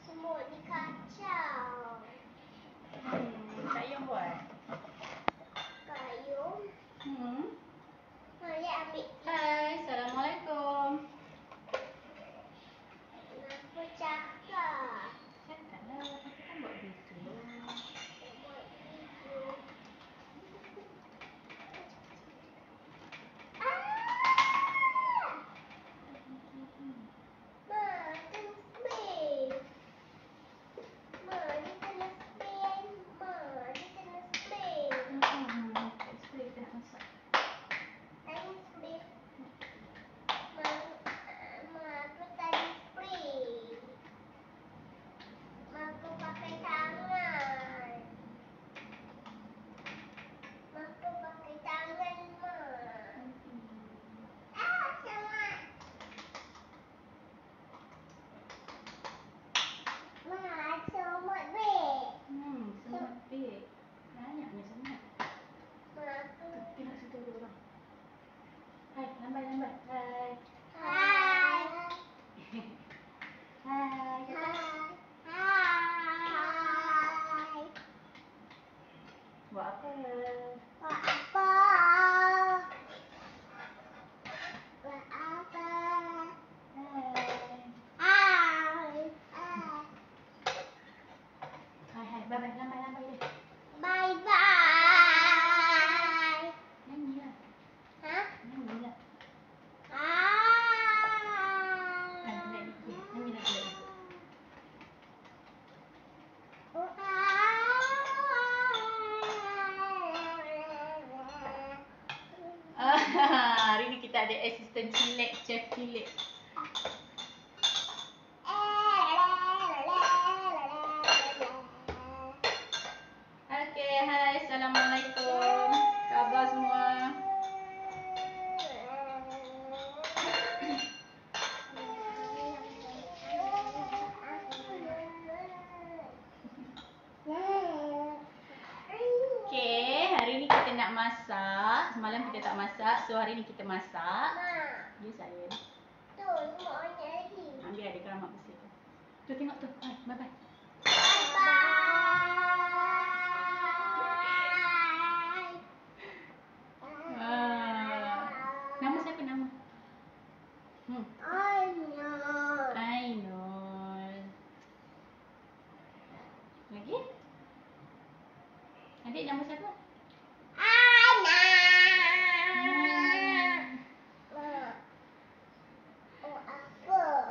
Semut di kacau. Kayung buat? Kayung. Ya, ambil. Hai, Assalamualaikum. Kenapa cakap? Cakaplah, kita kan buat video. Buat video. Semut big. Banyaknya semut. Tengok situ ada orang. Hai, lambai. Hai. Hai. Hai, kata. Hai. Buat apa? Buat apa? Buat apa? Hai. Hai. Hai, bye-bye. Lambai dia. Bye bye. Nyanyilah. Hah? Nyanyilah. Hai. Hai, nyanyi lagi. Hari ni kita ada assistant cilik, chef cilik. Okay, hai, Assalamualaikum. Khabar semua? Okay, hari ni kita nak masak. Semalam kita tak masak, so hari ni kita masak. Ya, saya. Tu, semua banyak lagi. Ambil ada keramat bersih tu. Tu tengok tu. Hai, bye-bye. Nama siapa nama? Ainul. Lagi? Adik nama siapa?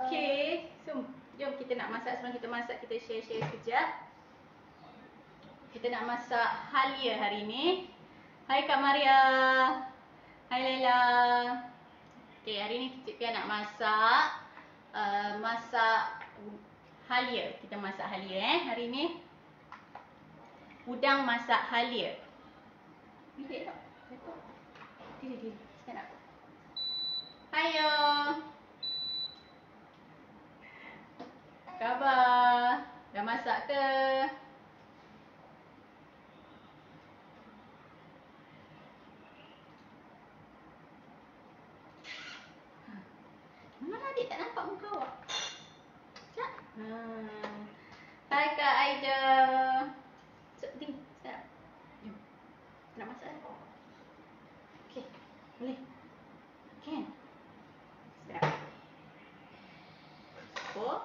Okay, so jom kita nak masak. Sebelum kita masak, kita share-share sekejap. Kita nak masak halia hari ni. Hai Kak Maria. Hai Laila. Okay, hari ni Cik Pia nak masak masak halia. Kita masak halia hari ni. Udang masak halia. Ni tak? Diri. Stand up. Hayo. Khabar? Dah masak ke? Mana adik tak nampak muka awak? Sekejap. Hai Kak Aida. Sedih. Sekejap. Jom. Nak masak kan? Okey. Boleh? Can? Sekejap. Oh.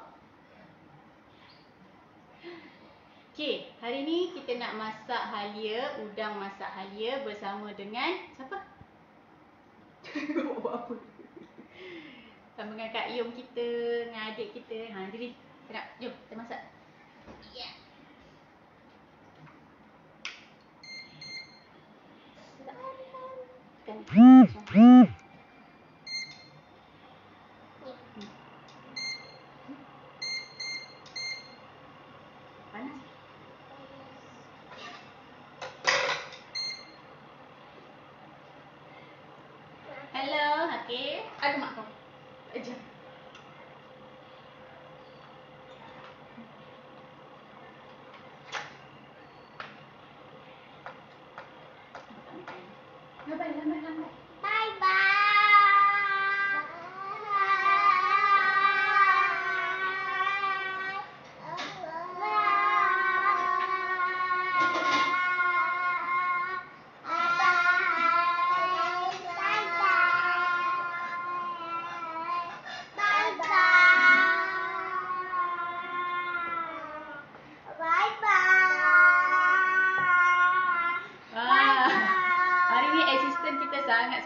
Okey. Hari ni kita nak masak halia. Udang masak halia bersama dengan siapa? Buat apa? Sama dengan Kak Yom kita, dengan adik kita. Jadi, sedap. Jom, kita masak. Yeah. Kan. Panas. Hello, okey. Aduh mak kau. Sekejap. Lambat.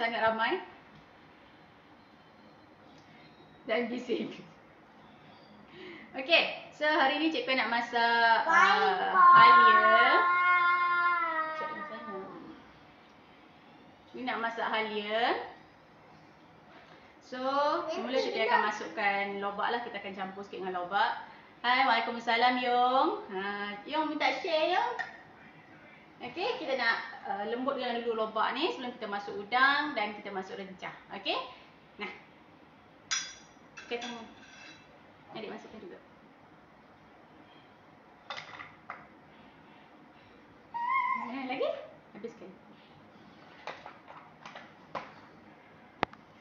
Sangat ramai dan bising. Okey, so hari ni Cik Pia nak masak halia. Ni nak masak halia. So, semula Cik Pia akan masukkan lobak lah. Kita akan campur sikit dengan lobak. Hai, Waalaikumsalam Yong. Yong minta share Yong. Okey, kita nak lembutkan dulu lobak ni sebelum kita masuk udang dan kita masuk rencah. Okey? Nah. Okey, tengok. Adik masukkan juga. Lagi? Habiskan.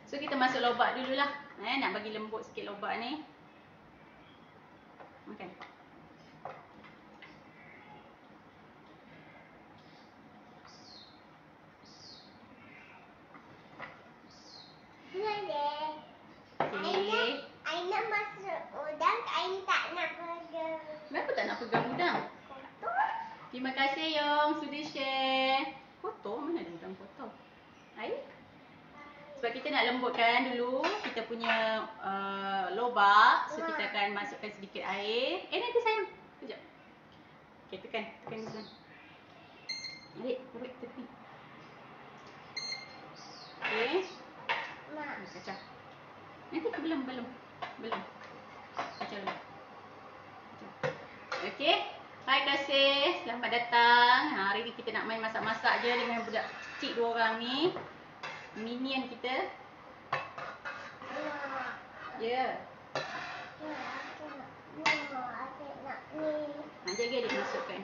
So, kita masuk lobak dululah. Nak bagi lembut sikit lobak ni. Okey. Kenapa tak nak pegang udang? Terima kasih Yong sudah share. Kotor? Mana ada udang kotor? Air? Sebab kita nak lembutkan dulu kita punya lobak. So kita akan masukkan sedikit air. Nanti sayang. Sekejap. Okay, tekan dulu. Adik, tarik tepi. Okay. Kacau. Nanti belum. Kacau dulu. Okey. Hai kasih. Selamat datang. Hari ni kita nak main masak-masak je dengan budak kecil 2 orang ni. Minion kita. Ya. Jadi adik masukkan.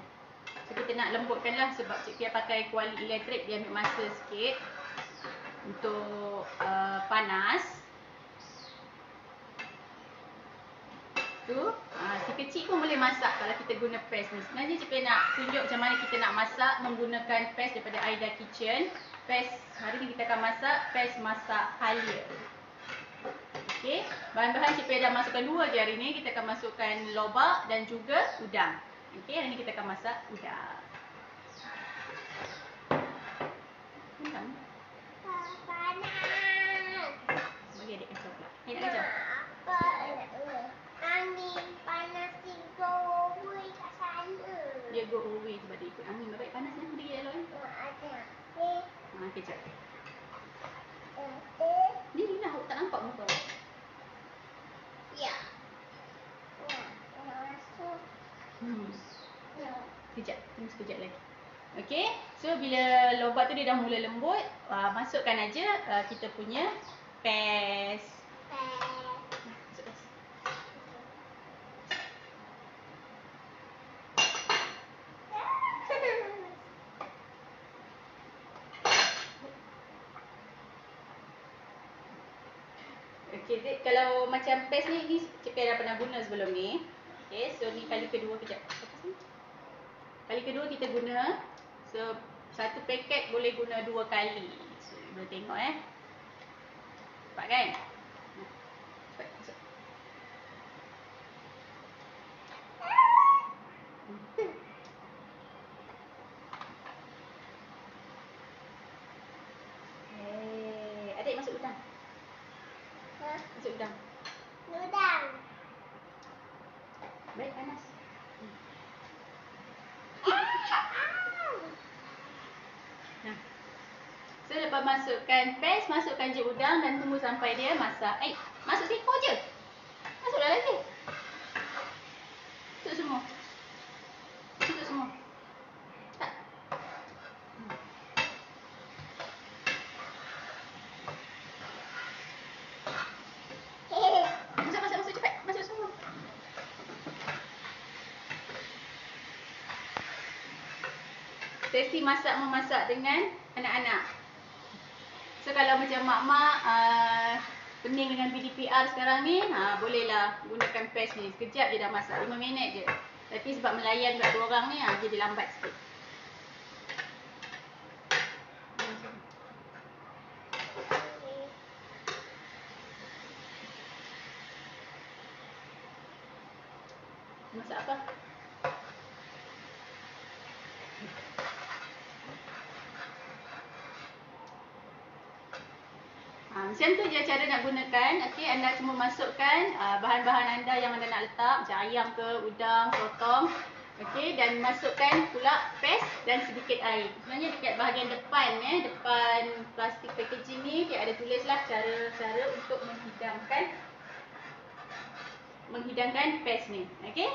So kita nak lembutkan lah sebab Cik Pia pakai kuali elektrik. Dia ambil masa sikit untuk panas. Tu, si kecil pun boleh masak kalau kita guna press ni. Sebenarnya Cik Pia nak tunjuk macam mana kita nak masak menggunakan press daripada Aida Kitchen. Press, hari ni kita akan masak halia. Okey, bahan-bahan Cik Pia dah masukkan 2 je hari ni. Kita akan masukkan lobak dan juga udang. Okey, hari ni kita akan masak udang. Udang. Panas. Bagi adik kacau pula. Nak kacau? Angin panas di go away kat sana. Dia go away sebab dia ikut angin. Baik panas ni. Dia elok ni. Ada. Kejap. Nanti. Ni lah, awak tak nampak muka awak. Ya. Nak masuk. Sekejap, tunggu sekejap lagi. Okey, so bila lobak tu dia dah mula lembut, masukkan aja kita punya paste. Masuk paste. Okey, kalau macam paste ni Cepi dah pernah guna sebelum ni. Okey, so ni kali kedua kejap. Kali kedua kita guna. So satu paket boleh guna 2 kali. So boleh tengok Nampak kan? Cepat masuk. Adik masuk udang. Masuk udang. Udang. Baik, panas. Nah. So lepas masukkan paste, masukkan je udang dan tunggu sampai dia masak. Masuk siko je. Masuklah lagi. Masuk semua. Masuk semua. Tak. Masuk cepat. Masuk semua. Sesi memasak dengan anak-anak. So kalau macam mak-mak pening dengan PDPR sekarang ni, bolehlah gunakan paste ni. Sekejap je dah masak, 5 minit je. Tapi sebab melayan kat 2 orang ni, jadi lambat sikit. Masak apa? Macam tu je cara nak gunakan. Okey, anda cuma masukkan bahan-bahan anda yang anda nak letak, macam ayam ke, udang, sotong. Okey, dan masukkan pula paste dan sedikit air. Sebenarnya dekat bahagian depan depan plastik packaging ni dia ada tulislah cara untuk menghidangkan paste ni. Okey?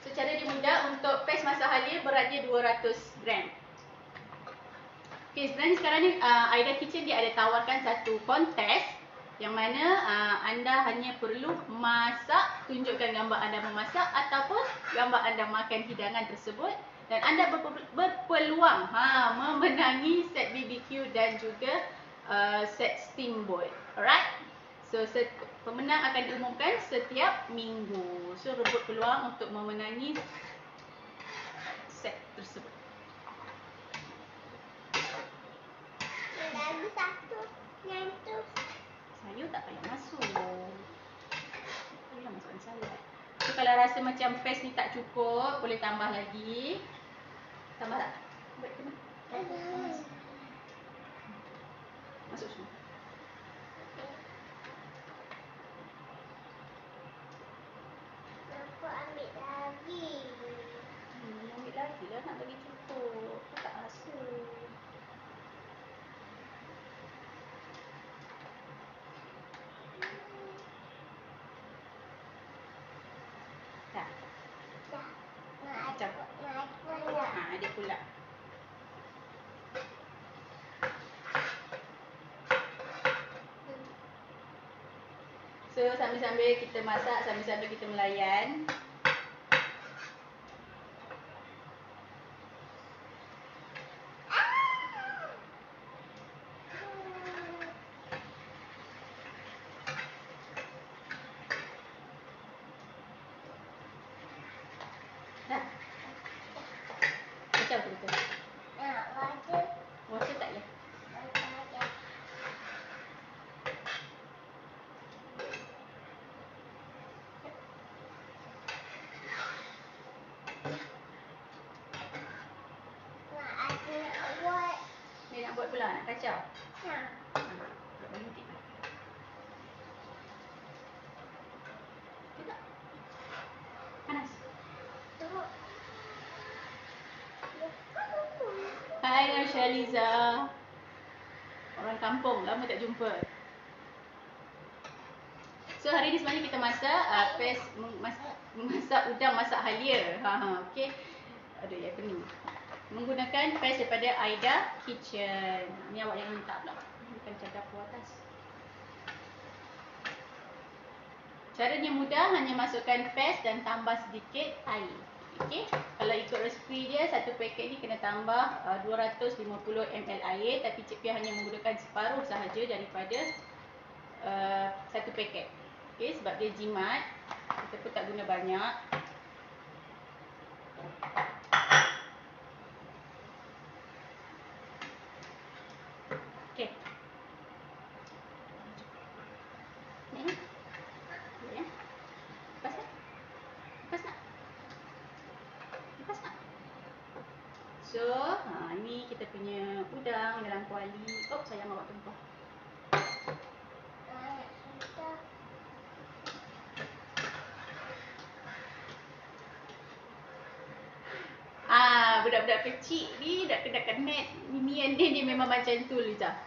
So cara dia mudah. Untuk paste masak halia berat dia 200 gram. Okey, sebenarnya sekarang ni Aida Kitchen dia ada tawarkan satu kontes yang mana anda hanya perlu masak, tunjukkan gambar anda memasak ataupun gambar anda makan hidangan tersebut dan anda berpeluang memenangi set BBQ dan juga set steamboat. Alright? So pemenang akan diumumkan setiap minggu. So rebut peluang untuk memenangi set tersebut. Lagi satu. Yang tu. Sayur tak payah masuk. Bolehlah masukkan sayur. So kalau rasa macam paste ni tak cukup, boleh tambah lagi. Tambah tak? Baik ke mana? Masuk semua. Aku ambil lagi. Ambil lagi lah, nak bagi cukup. Aku tak rasa. Dah. Adik pula. So sambil-sambil kita masak, sambil-sambil kita melayan. Dah. Kacau tu betul. Water tak boleh. Dia nak buat pula, nak kacau. Kita panas. Hai Nurshaliza. Orang kampung, lama tak jumpa. So hari ni sebenarnya kita masak masak udang masak halia. Okey. Aduh ya pening. Menggunakan paste daripada Aida Kitchen. Ni awak jangan letak pula. Ni kan cadar dapur atas. Caranya mudah, hanya masukkan paste dan tambah sedikit air. Okey. Kalau ikut resipi dia, satu paket ni kena tambah 250 ml air, tapi Cik Pia hanya menggunakan separuh sahaja daripada satu paket. Okey, sebab dia jimat, kita pun tak guna banyak. Okey. Ni. Ya. Lepas tak? Lepas tak? Lepas tak? So, ni kita punya udang dalam kuali. Oh, sayang awak tumpah. Budak-budak kecil ni dah kena minion dia memang macam tu Liza.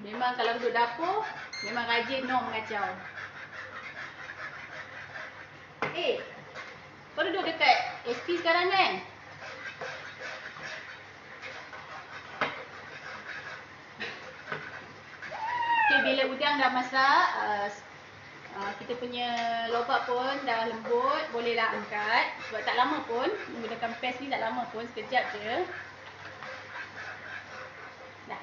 Memang kalau duduk dapur, memang rajin mengacau. Kau duduk dekat SP sekarang kan? Okay, bila udang dah masak, kita punya lobak pun dah lembut, bolehlah angkat. Sebab tak lama pun, menggunakan paste ni tak lama pun, sekejap je. Dah.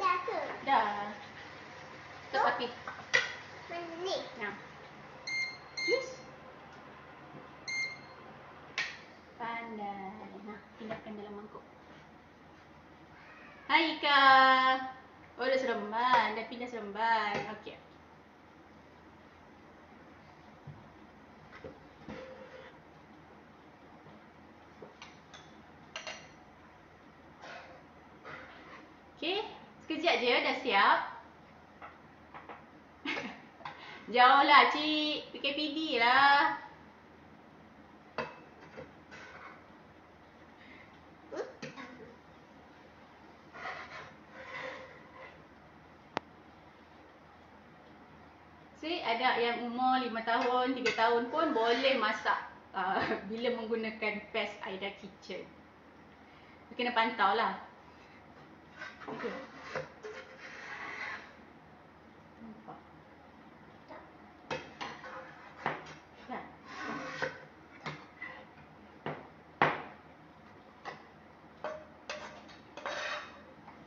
Dah ke? Dah. Stop api. Mana ni? Nah. Yes. Pandai. Nah, pindahkan dalam mangkuk. Hai Ika. Oh, dah seremban. Dah pindah seremban. Okey. Okey. Sekejap je dah siap. Jauh lah cik. PKPD lah. Anak yang umur 5 tahun, 3 tahun pun boleh masak bila menggunakan paste Aida Kitchen. Kena pantau lah. Okay. Nampak. Dah.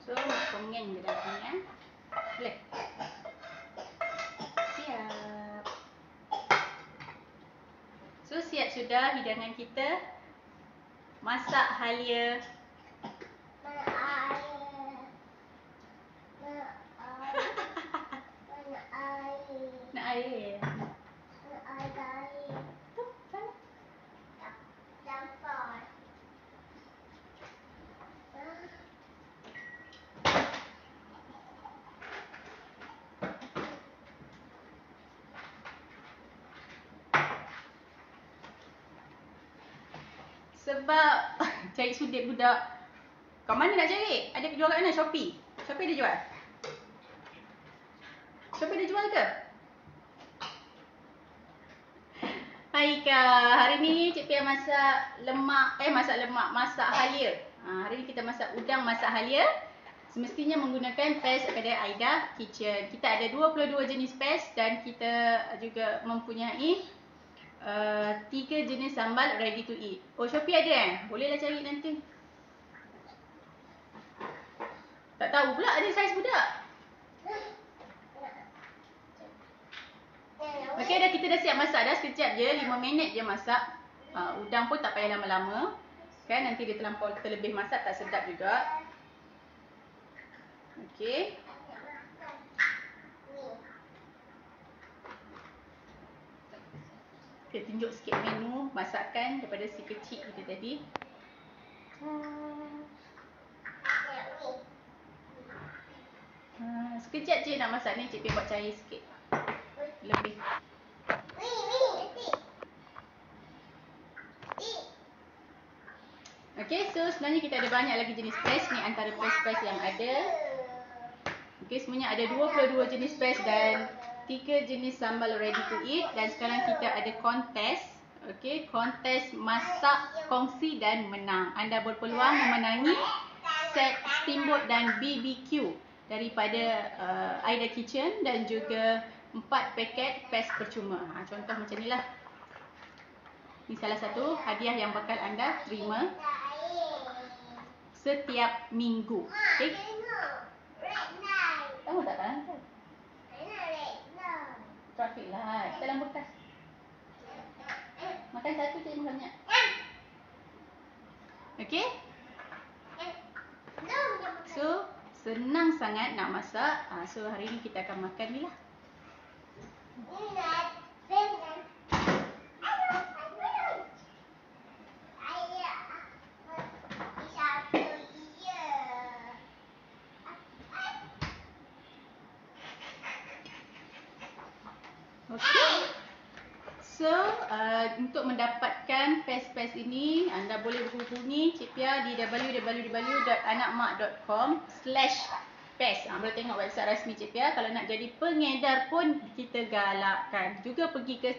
So, pengeng dia dah ni ya. Boleh. Siap. So, siap sudah hidangan kita. Masak halia. Mana air? Mana air? Mana air? Nak air? Mana air? Tu, sana. Campur. Sebab cari sudut budak. Kat mana nak cari? Ada jual kat mana? Shopee? Shopee ada jual? Shopee ada jual ke? Hai Kak, hari ni Cik Pia masak masak halia. Hari ni kita masak udang masak halia. Semestinya menggunakan paste daripada Aida Kitchen. Kita ada 22 jenis paste dan kita juga mempunyai 3 jenis sambal ready to eat. Oh, Shopee ada Bolehlah cari nanti. Tak tahu pula ada saiz budak. Okey, kita dah siap masak dah. Sekejap je, 5 minit je masak. Udang pun tak payah lama-lama. Kan nanti dia terlebih masak tak sedap juga. Okey. Kita tunjuk sikit menu masakan daripada si kecil kita tadi. Sekejap je nak masak ni, Cik Pia buat cair sikit. Lebih. Okay, so sebenarnya kita ada banyak lagi jenis paste. Ni antara paste-paste yang ada. Okay, semuanya ada 22 jenis paste dan 3 jenis sambal ready to eat. Dan sekarang kita ada kontes. Okay, kontes masak, kongsi dan menang. Anda berpeluang memenangi set steamboat dan BBQ daripada Aida Kitchen dan juga 4 paket paste percuma. Contoh macam ni lah. Ini salah satu hadiah yang bakal anda terima setiap minggu. Okay? Tahu tak kan? Traffic light. Dalam bekas. Makan satu je, makan banyak. Okay? So, senang sangat nak masak. So, hari ni kita akan makan ni lah. Okay. So, untuk mendapatkan paste-paste ini, anda boleh menghubungi Cik Pia di www.anakmak.com/paste. Boleh tengok website rasmi Cik Pia. Kalau nak jadi pengedar pun kita galakkan. Juga pergi ke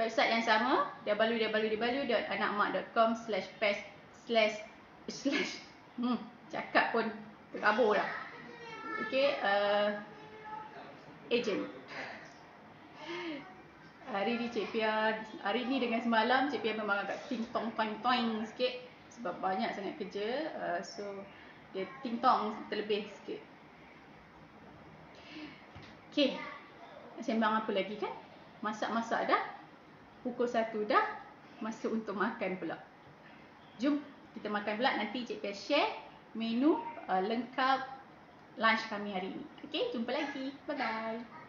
website yang sama, www.anakmak.com/paste/ cakap pun terkabur lah. Okay, agent. Hari ni Cik Pia, hari ni dengan semalam Cik Pia memang agak ting-tong toing-toing sikit sebab banyak sangat kerja. So dia ting-tong terlebih sikit. Okay, sembang apa lagi kan? Masak-masak dah. Pukul 1 dah. Masa untuk makan pula. Jom kita makan pula. Nanti Cik Pia share menu lengkap lunch kami hari ni. Okay, jumpa lagi. Bye-bye.